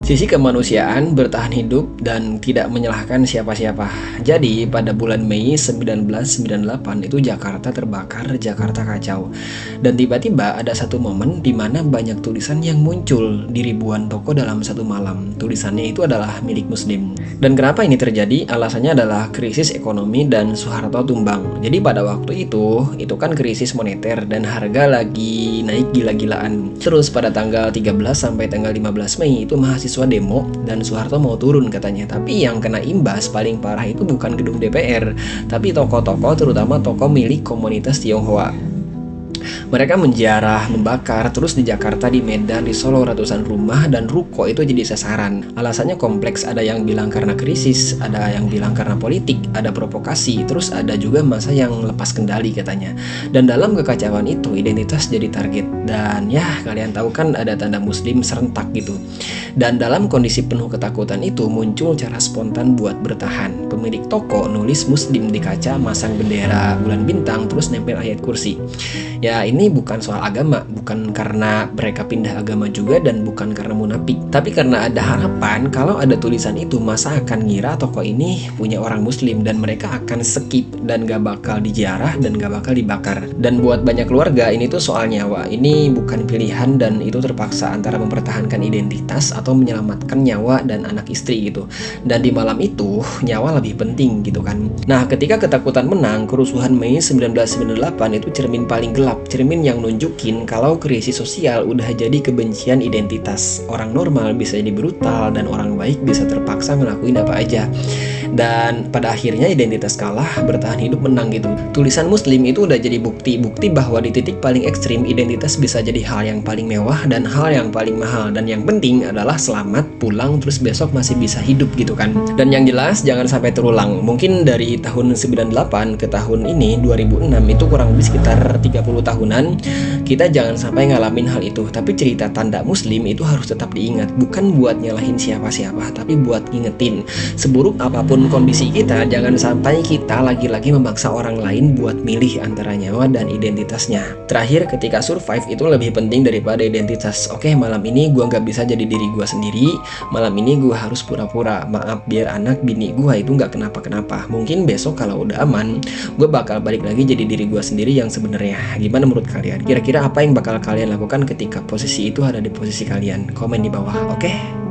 Sisi kemanusiaan, bertahan hidup, dan tidak menyalahkan siapa-siapa. Jadi, pada bulan Mei 1998 itu Jakarta terbakar, Jakarta kacau. Dan tiba-tiba ada satu momen di mana banyak tulisan yang muncul di ribuan toko dalam satu malam. Tulisannya itu adalah milik Muslim. Dan kenapa ini terjadi? Alasannya adalah krisis ekonomi dan Soeharto tumbang. Jadi pada waktu itu kan krisis moneter dan harga lagi naik gila-gilaan. Terus pada tanggal 13 sampai tanggal 15 Mei itu mahasiswa demo dan Soeharto mau turun katanya. Tapi yang kena imbas paling parah itu bukan gedung DPR, tapi toko-toko, terutama toko milik komunitas Tionghoa. Mereka menjarah, membakar, terus di Jakarta, di Medan, di Solo ratusan rumah dan ruko itu jadi sasaran. Alasannya kompleks, ada yang bilang karena krisis, ada yang bilang karena politik, ada provokasi, terus ada juga masa yang lepas kendali katanya. Dan dalam kekacauan itu identitas jadi target. Dan ya kalian tahu kan ada tanda Muslim serentak gitu. Dan dalam kondisi penuh ketakutan itu muncul cara spontan buat bertahan. Pemilik toko nulis Muslim di kaca, masang bendera bulan bintang, terus nempel ayat kursi. Ya ini bukan soal agama, bukan karena mereka pindah agama juga dan bukan karena munafik, tapi karena ada harapan kalau ada tulisan itu masa akan ngira toko ini punya orang Muslim dan mereka akan skip dan gak bakal dijarah dan gak bakal dibakar. Dan buat banyak keluarga ini tuh soal nyawa, ini bukan pilihan dan itu terpaksa antara mempertahankan identitas atau menyelamatkan nyawa dan anak istri gitu. Dan di malam itu nyawa lebih penting gitu kan. Nah ketika ketakutan menang, kerusuhan Mei 1998 itu cermin paling gelap, cermin yang nunjukin kalau krisis sosial udah jadi kebencian identitas. Orang normal bisa jadi brutal dan orang baik bisa terpaksa ngelakuin apa aja. Dan pada akhirnya identitas kalah, bertahan hidup menang gitu. Tulisan Muslim itu udah jadi bukti bahwa di titik paling ekstrim identitas bisa jadi hal yang paling mewah dan hal yang paling mahal. Dan yang penting adalah selamat pulang terus besok masih bisa hidup gitu kan. Dan yang jelas jangan sampai terulang. Mungkin dari tahun 98 ke tahun ini 2006 itu kurang lebih sekitar 30 tahunan kita jangan sampai ngalamin hal itu. Tapi cerita tanda Muslim itu harus tetap diingat, bukan buat nyalahin siapa-siapa, tapi buat ngingetin seburuk apapun kondisi kita, jangan sampai kita lagi-lagi memaksa orang lain buat milih antara nyawa dan identitasnya. Terakhir, ketika survive itu lebih penting daripada identitas. Oke, malam ini gua nggak bisa jadi diri gua sendiri, malam ini gua harus pura-pura maaf biar anak bini gua itu nggak kenapa-kenapa. Mungkin besok kalau udah aman gua bakal balik lagi jadi diri gua sendiri yang sebenarnya. Gimana menurut kalian? Kira-kira apa yang bakal kalian lakukan ketika posisi itu ada di posisi kalian? Komen di bawah, oke?